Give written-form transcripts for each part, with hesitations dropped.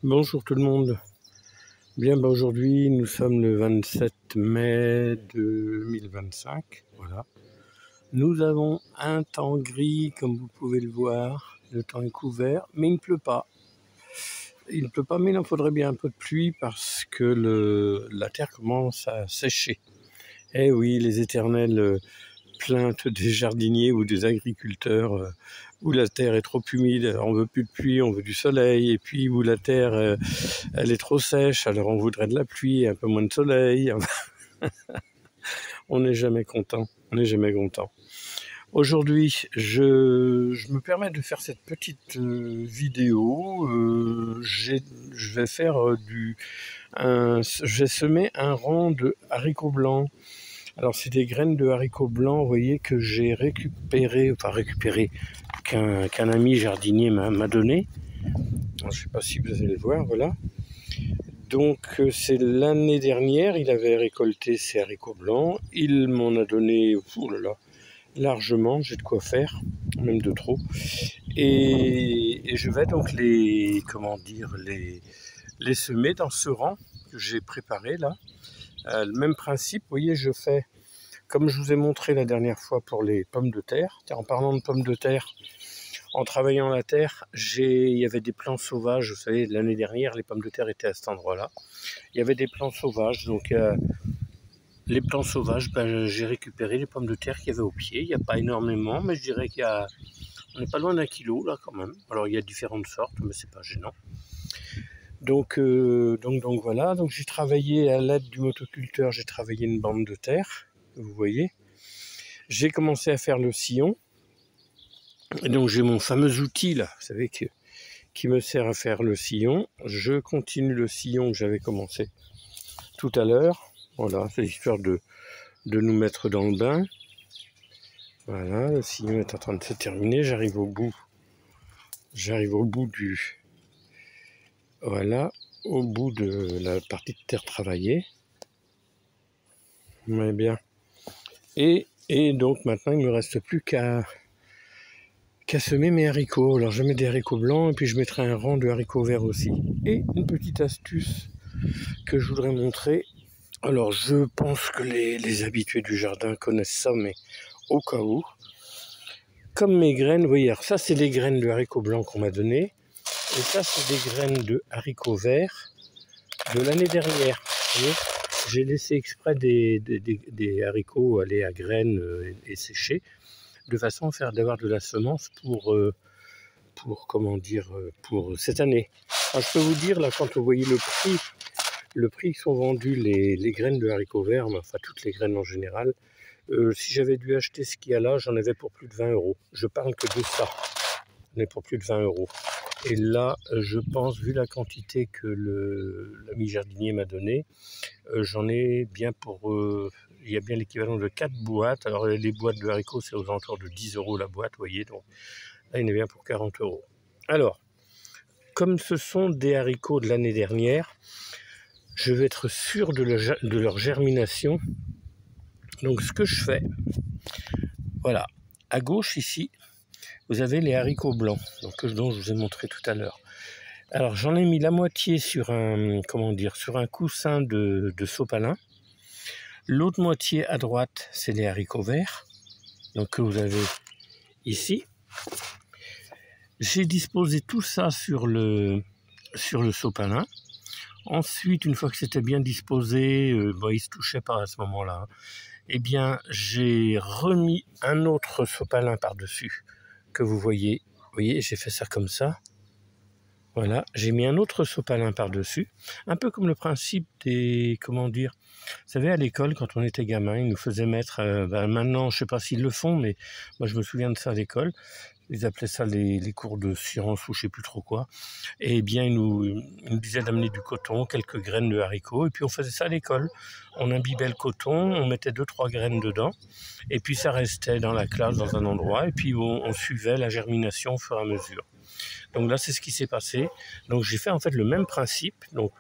Bonjour tout le monde. Bien, aujourd'hui nous sommes le 27 mai 2025. Voilà. Nous avons un temps gris comme vous pouvez le voir. Le temps est couvert, mais il ne pleut pas. Il ne pleut pas, mais il en faudrait bien un peu de pluie parce que la terre commence à sécher. Eh oui, les éternelles plaintes des jardiniers ou des agriculteurs où la terre est trop humide, on veut plus de pluie, on veut du soleil, et puis où la terre elle est trop sèche, alors on voudrait de la pluie, un peu moins de soleil. On n'est jamais content, on n'est jamais content. Aujourd'hui, je me permets de faire cette petite vidéo. Je vais faire je vais semer un rang de haricots blancs. Alors c'est des graines de haricots blancs, vous voyez, que j'ai récupéré, qu'un ami jardinier m'a donné. Je ne sais pas si vous allez le voir, voilà. Donc c'est l'année dernière, il avait récolté ses haricots blancs, il m'en a donné, largement, j'ai de quoi faire, même de trop. Et je vais donc les semer dans ce rang que j'ai préparé là. Le même principe, vous voyez, je fais comme je vous ai montré la dernière fois pour les pommes de terre. En parlant de pommes de terre, en travaillant la terre, il y avait des plants sauvages. Vous savez, l'année dernière, les pommes de terre étaient à cet endroit-là. Il y avait des plants sauvages. Donc, les plants sauvages, j'ai récupéré les pommes de terre qu'il y avait au pied. Il n'y a pas énormément, mais je dirais on n'est pas loin d'1 kilo là quand même. Alors, il y a différentes sortes, mais c'est pas gênant. Donc voilà. Donc, j'ai travaillé à l'aide du motoculteur. J'ai travaillé une bande de terre. Vous voyez, j'ai commencé à faire le sillon. Et donc j'ai mon fameux outil là, vous savez, qui me sert à faire le sillon. Je continue le sillon que j'avais commencé tout à l'heure. Voilà, c'est histoire de nous mettre dans le bain. Voilà, le sillon est en train de se terminer. J'arrive au bout au bout de la partie de terre travaillée. Mais bien. Et donc maintenant il ne me reste plus qu'à semer mes haricots. Alors je mets des haricots blancs et puis je mettrai un rang de haricots verts aussi. Et une petite astuce que je voudrais montrer. Alors je pense que les habitués du jardin connaissent ça, mais au cas où. Comme mes graines, vous voyez, alors ça c'est les graines de haricots blancs qu'on m'a donné. Et ça c'est des graines de haricots verts de l'année dernière. Vous voyez, j'ai laissé exprès des haricots aller à graines et sécher, de façon à d'avoir de la semence pour cette année. Alors, je peux vous dire, là, quand vous voyez le prix que sont vendues les graines de haricots verts, enfin toutes les graines en général, si j'avais dû acheter ce qu'il y a là, j'en avais pour plus de 20 €. Je parle que de ça. J'en ai pour plus de 20 €. Et là, je pense, vu la quantité que l'ami jardinier m'a donné, j'en ai bien il y a bien l'équivalent de 4 boîtes. Alors les boîtes de haricots, c'est aux alentours de 10 € la boîte, vous voyez, donc là, il y en a bien pour 40 €. Alors, comme ce sont des haricots de l'année dernière, je vais être sûr de leur germination. Donc ce que je fais, voilà, à gauche ici, vous avez les haricots blancs, dont je vous ai montré tout à l'heure. Alors j'en ai mis la moitié sur un coussin de sopalin. L'autre moitié à droite, c'est les haricots verts, donc que vous avez ici. J'ai disposé tout ça sur le sopalin. Ensuite, une fois que c'était bien disposé, il ne se touchait pas à ce moment-là, eh bien, j'ai remis un autre sopalin par-dessus, que vous voyez. Vous voyez, j'ai fait ça comme ça. Voilà, j'ai mis un autre sopalin par-dessus, un peu comme le principe vous savez, à l'école, quand on était gamin, ils nous faisaient mettre, maintenant, je ne sais pas s'ils le font, mais moi, je me souviens de ça à l'école. Ils appelaient ça les cours de sciences ou je ne sais plus trop quoi. Et bien, ils nous disaient d'amener du coton, quelques graines de haricots, et puis on faisait ça à l'école. On imbibait le coton, on mettait 2-3 graines dedans, et puis ça restait dans la classe, dans un endroit, et puis on suivait la germination au fur et à mesure. Donc là, c'est ce qui s'est passé. Donc j'ai fait en fait le même principe. Donc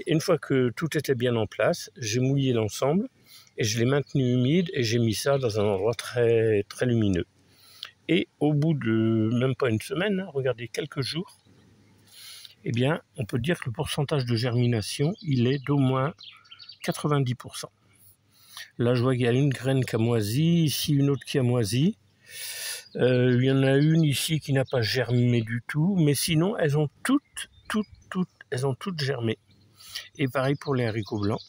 une fois que tout était bien en place, j'ai mouillé l'ensemble, et je l'ai maintenu humide, et j'ai mis ça dans un endroit très, très lumineux. Et au bout de même pas une semaine, regardez, quelques jours, eh bien, on peut dire que le pourcentage de germination, il est d'au moins 90%. Là, je vois qu'il y a une graine qui a moisi, ici une autre qui a moisi. Il y en a une ici qui n'a pas germé du tout, mais sinon, elles ont toutes germé. Et pareil pour les haricots blancs.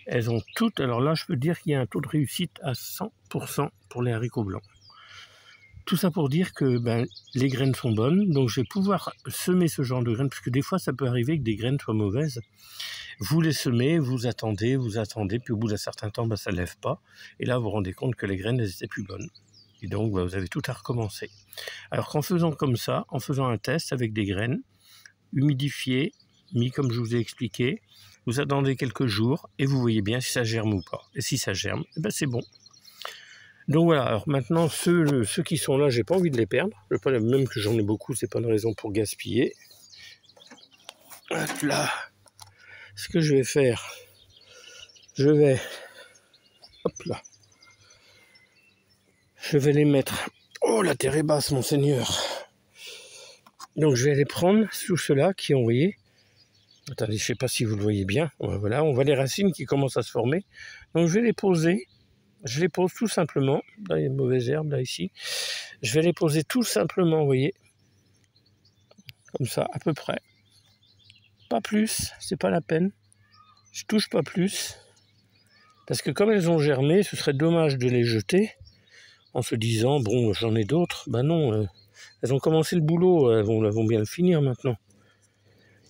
Elles ont toutes, alors là, je peux dire qu'il y a un taux de réussite à 100% pour les haricots blancs. Tout ça pour dire que les graines sont bonnes, donc je vais pouvoir semer ce genre de graines, parce que des fois, ça peut arriver que des graines soient mauvaises. Vous les semez, vous attendez, puis au bout d'un certain temps, ça ne lève pas. Et là, vous vous rendez compte que les graines, elles étaient plus bonnes. Et donc, vous avez tout à recommencer. Alors qu'en faisant comme ça, en faisant un test avec des graines, humidifiées, mis comme je vous ai expliqué, vous attendez quelques jours et vous voyez bien si ça germe ou pas. Et si ça germe, c'est bon. Donc voilà, alors maintenant, ceux qui sont là, j'ai pas envie de les perdre. Même que j'en ai beaucoup, c'est pas une raison pour gaspiller. Hop là. Ce que je vais faire, hop là. Je vais les mettre. Oh, la terre est basse, mon Seigneur. Donc je vais les prendre, sous ceux-là qui ont, vous voyez. Attendez, je sais pas si vous le voyez bien. Voilà, on voit les racines qui commencent à se former. Donc je vais les poser. Je les pose tout simplement. Là, il y a une mauvaise herbe, là, ici. Je vais les poser tout simplement, vous voyez. Comme ça, à peu près. Pas plus, c'est pas la peine. Je touche pas plus. Parce que comme elles ont germé, ce serait dommage de les jeter en se disant, bon, j'en ai d'autres. Non, elles ont commencé le boulot, elles vont bien le finir maintenant.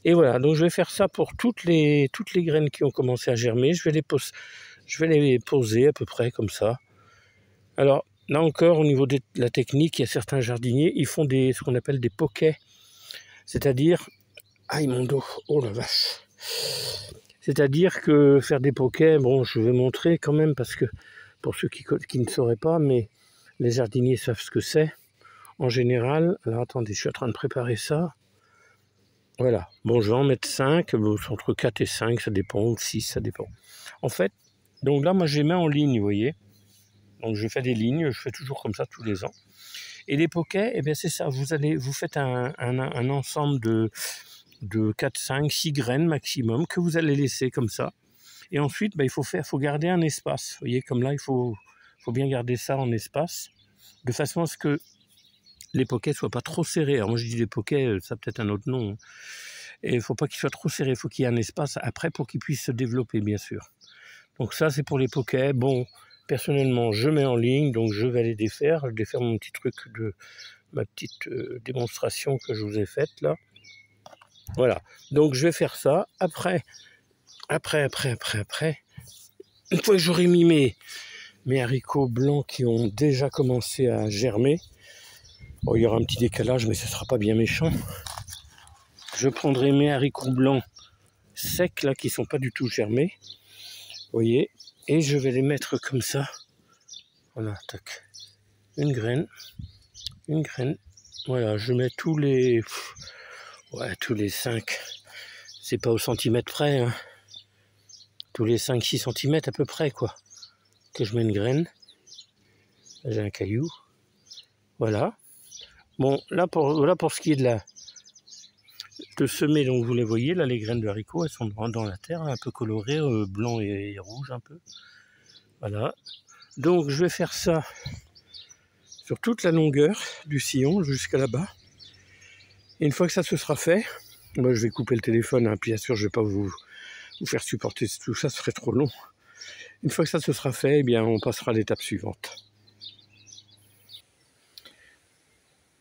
Et voilà, donc je vais faire ça pour toutes les graines qui ont commencé à germer. Je vais les poser à peu près comme ça. Alors, là encore, au niveau de la technique, il y a certains jardiniers, ils font ce qu'on appelle des poquets. C'est-à-dire... Aïe, mon dos, oh la vache. C'est-à-dire que faire des poquets, bon, je vais montrer quand même, parce que pour ceux qui ne sauraient pas, mais les jardiniers savent ce que c'est. En général, alors attendez, je suis en train de préparer ça. Voilà, bon, je vais en mettre 5, entre 4 et 5, ça dépend, ou 6, ça dépend. En fait, donc là, moi, je les mets en ligne, vous voyez. Donc, je fais des lignes, je fais toujours comme ça tous les ans. Et les poquets, c'est ça, vous faites un ensemble de 4, 5, 6 graines maximum que vous allez laisser comme ça. Et ensuite, il faut garder un espace. Vous voyez, comme là, il faut bien garder ça en espace, de façon à ce que les poquets soient pas trop serrés. Alors moi, je dis les poquets, ça a peut-être un autre nom. Et il ne faut pas qu'ils soient trop serrés, il faut qu'il y ait un espace après pour qu'ils puissent se développer, bien sûr. Donc ça, c'est pour les poquets. Bon, personnellement, je mets en ligne, donc je vais les défaire. Je vais défaire mon petit truc ma petite démonstration que je vous ai faite là. Voilà, donc je vais faire ça. Après, une fois que j'aurai mis mes haricots blancs qui ont déjà commencé à germer, bon, il y aura un petit décalage, mais ce ne sera pas bien méchant. Je prendrai mes haricots blancs secs, là, qui ne sont pas du tout germés. Vous voyez, et je vais les mettre comme ça. Voilà, tac. Une graine. Voilà, je mets tous les 5. C'est pas au centimètre près, hein. Tous les 5-6 cm à peu près, quoi. Que je mets une graine. J'ai un caillou. Voilà. Bon, là pour ce qui est de semer, donc vous les voyez, là les graines de haricots, elles sont dans la terre, un peu colorées, blanc et rouge un peu. Voilà. Donc je vais faire ça sur toute la longueur du sillon jusqu'à là-bas. Et une fois que ça se sera fait, moi je vais couper le téléphone, hein, bien sûr je ne vais pas vous faire supporter tout ça, ce serait trop long. Une fois que ça se sera fait, on passera à l'étape suivante.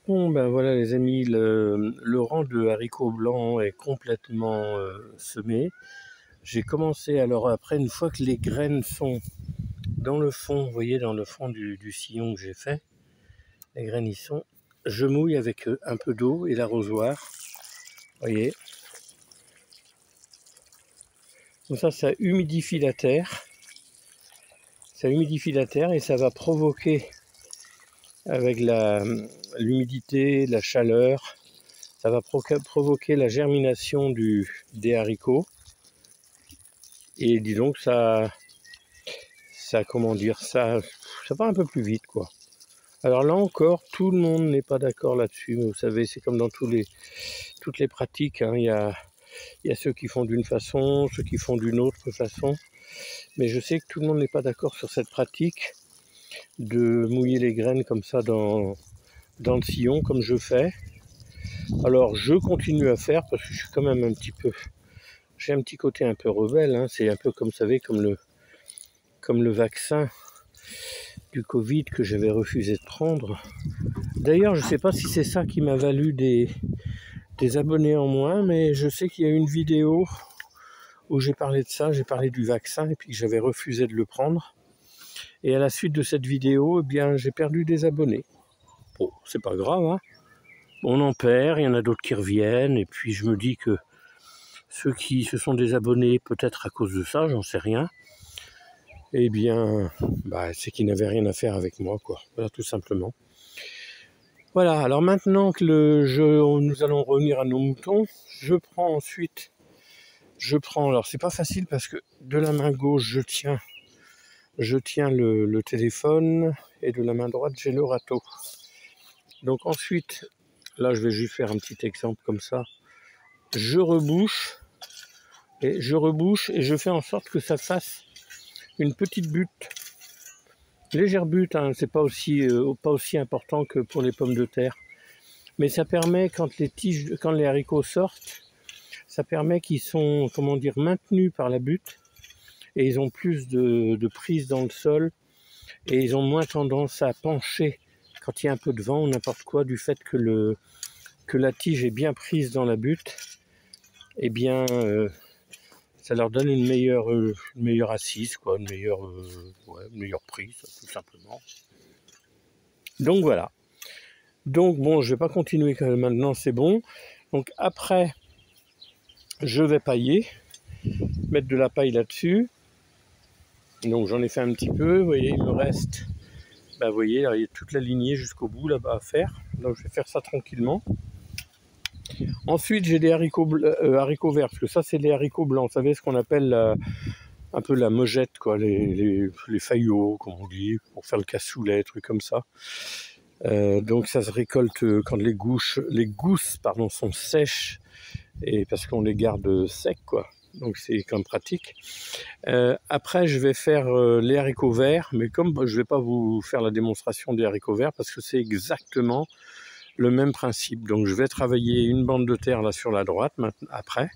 Bon voilà les amis, le rang de haricots blancs est complètement semé. J'ai commencé, alors après, une fois que les graines sont dans le fond, vous voyez, dans le fond du sillon que j'ai fait, les graines y sont, je mouille avec un peu d'eau et l'arrosoir, vous voyez. Comme ça humidifie la terre. Ça humidifie la terre et ça va provoquer, avec l'humidité, la chaleur, ça va provoquer la germination des haricots. Et dis donc, ça comment dire, ça va un peu plus vite, quoi. Alors là encore, tout le monde n'est pas d'accord là-dessus. Mais vous savez, c'est comme dans toutes les pratiques, hein. Il y a ceux qui font d'une façon, ceux qui font d'une autre façon. Mais je sais que tout le monde n'est pas d'accord sur cette pratique de mouiller les graines comme ça dans le sillon, comme je fais. Alors je continue à faire parce que je suis quand même un petit peu... J'ai un petit côté un peu rebelle, hein. C'est un peu comme, vous savez, comme le vaccin du Covid que j'avais refusé de prendre. D'ailleurs, je ne sais pas si c'est ça qui m'a valu des abonnés en moins, mais je sais qu'il y a une vidéo où j'ai parlé de ça, j'ai parlé du vaccin et puis que j'avais refusé de le prendre. Et à la suite de cette vidéo, eh bien, j'ai perdu des abonnés. Bon, c'est pas grave, hein. On en perd, il y en a d'autres qui reviennent, et puis je me dis que ceux qui se sont désabonnés, peut-être à cause de ça, j'en sais rien, eh bien, c'est qu'ils n'avaient rien à faire avec moi, quoi. Voilà, tout simplement. Voilà, alors maintenant que nous allons revenir à nos moutons, alors c'est pas facile parce que de la main gauche, je tiens le téléphone, et de la main droite, j'ai le râteau. Donc ensuite, là, je vais juste faire un petit exemple comme ça. Je rebouche et je fais en sorte que ça fasse une petite butte, légère butte, hein, c'est pas aussi important que pour les pommes de terre, mais ça permet quand les haricots sortent, ça permet qu'ils sont, comment dire, maintenus par la butte, et ils ont plus de prise dans le sol, et ils ont moins tendance à pencher quand il y a un peu de vent ou n'importe quoi, du fait que la tige est bien prise dans la butte. Eh bien, ça leur donne une meilleure assise, quoi, une meilleure prise, tout simplement. Donc voilà. Donc bon, je vais pas continuer maintenant, c'est bon. Donc après, je vais pailler, mettre de la paille là-dessus. Donc j'en ai fait un petit peu, vous voyez, il me reste, vous voyez, là, il y a toute la lignée jusqu'au bout là-bas à faire. Donc je vais faire ça tranquillement. Ensuite, j'ai des haricots verts, parce que ça, c'est les haricots blancs. Vous savez, ce qu'on appelle un peu la mojette, quoi, les faillots, comme on dit, pour faire le cassoulet, trucs comme ça. Donc ça se récolte quand les gousses sont sèches, et parce qu'on les garde secs, quoi. Donc c'est quand même pratique. Après, je vais faire les haricots verts, mais comme je ne vais pas vous faire la démonstration des haricots verts, parce que c'est exactement le même principe. Donc je vais travailler une bande de terre là sur la droite après.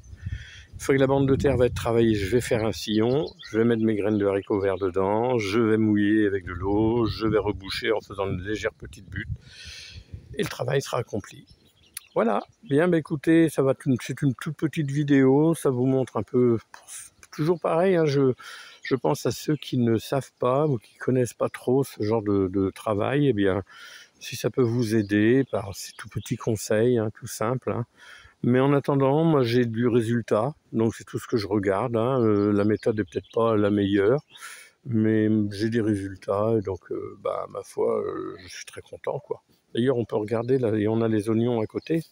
Une fois que la bande de terre va être travaillée, je vais faire un sillon, je vais mettre mes graines de haricots verts dedans, je vais mouiller avec de l'eau, je vais reboucher en faisant une légère petite butte, et le travail sera accompli. Voilà, bien, écoutez, c'est une toute petite vidéo, ça vous montre un peu, toujours pareil, hein, je pense à ceux qui ne savent pas ou qui ne connaissent pas trop ce genre de travail, eh bien, si ça peut vous aider par ces tout petits conseils, hein, tout simple. Hein. Mais en attendant, moi j'ai du résultat, donc c'est tout ce que je regarde. Hein. La méthode n'est peut-être pas la meilleure, mais j'ai des résultats, et donc ma foi, je suis très content, quoi. D'ailleurs, on peut regarder, là, et on a les oignons à côté.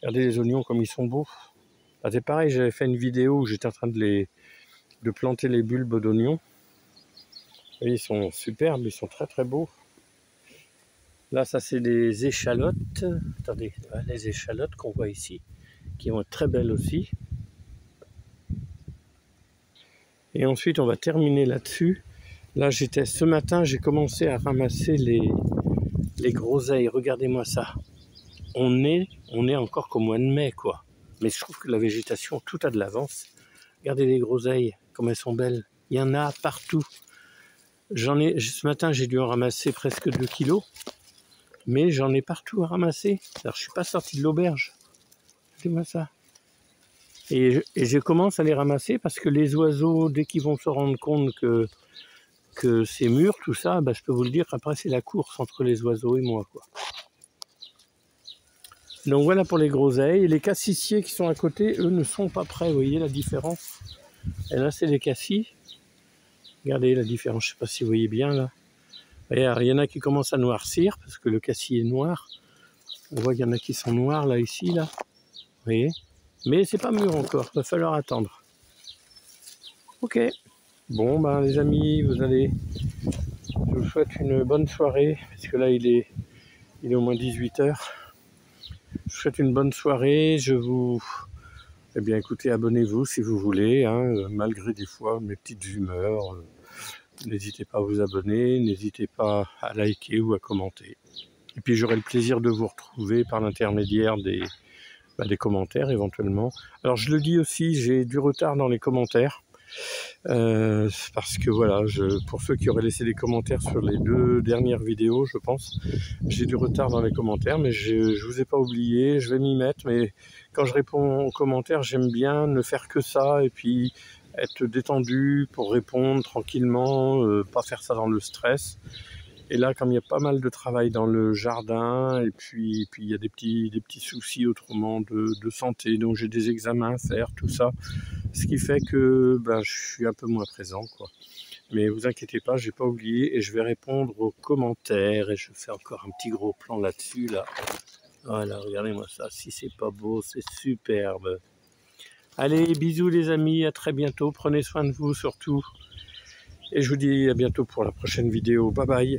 Regardez les oignons comme ils sont beaux. C'est pareil, j'avais fait une vidéo où j'étais en train de planter les bulbes d'oignons. Ils sont superbes, ils sont très très beaux. Là, ça c'est des échalotes. Attendez, les échalotes qu'on voit ici, qui vont être très belles aussi. Et ensuite, on va terminer là-dessus. Là, ce matin, j'ai commencé à ramasser les groseilles. Regardez-moi ça. On est encore qu'au mois de mai, quoi. Mais je trouve que la végétation, tout a de l'avance. Regardez les groseilles, comme elles sont belles. Il y en a partout. Ce matin, j'ai dû en ramasser presque 2 kilos. Mais j'en ai partout à ramasser. Alors, je suis pas sorti de l'auberge. Regardez-moi ça. Et je commence à les ramasser parce que les oiseaux, dès qu'ils vont se rendre compte que c'est mûr, tout ça, je peux vous le dire, après c'est la course entre les oiseaux et moi, quoi. Donc voilà pour les groseilles. Et les cassissiers qui sont à côté, eux, ne sont pas prêts. Vous voyez la différence? Et là, c'est les cassis. Regardez la différence, je ne sais pas si vous voyez bien là. Il y en a qui commencent à noircir parce que le cassis est noir. On voit qu'il y en a qui sont noirs là, ici, là. Vous voyez? Mais c'est pas mûr encore, il va falloir attendre. Ok. Bon, les amis, vous allez Je vous souhaite une bonne soirée, parce que là il est au moins 18 h. Je vous souhaite une bonne soirée. Eh bien écoutez, abonnez-vous si vous voulez, hein, malgré des fois mes petites humeurs. N'hésitez pas à vous abonner, n'hésitez pas à liker ou à commenter. Et puis j'aurai le plaisir de vous retrouver par l'intermédiaire des commentaires éventuellement. Alors je le dis aussi, j'ai du retard dans les commentaires. Parce que voilà, pour ceux qui auraient laissé des commentaires sur les 2 dernières vidéos, je pense, j'ai du retard dans les commentaires, mais je vous ai pas oublié, je vais m'y mettre, mais quand je réponds aux commentaires, j'aime bien ne faire que ça, et puis être détendu pour répondre tranquillement, pas faire ça dans le stress. Et là, comme il y a pas mal de travail dans le jardin, et puis il y a des petits soucis autrement de santé, donc j'ai des examens à faire, tout ça, ce qui fait que je suis un peu moins présent, quoi. Mais vous inquiétez pas, j'ai pas oublié, et je vais répondre aux commentaires, et je fais encore un petit gros plan là-dessus, là. Voilà, regardez-moi ça, si c'est pas beau, c'est superbe. Allez, bisous les amis, à très bientôt, prenez soin de vous surtout, et je vous dis à bientôt pour la prochaine vidéo, bye bye.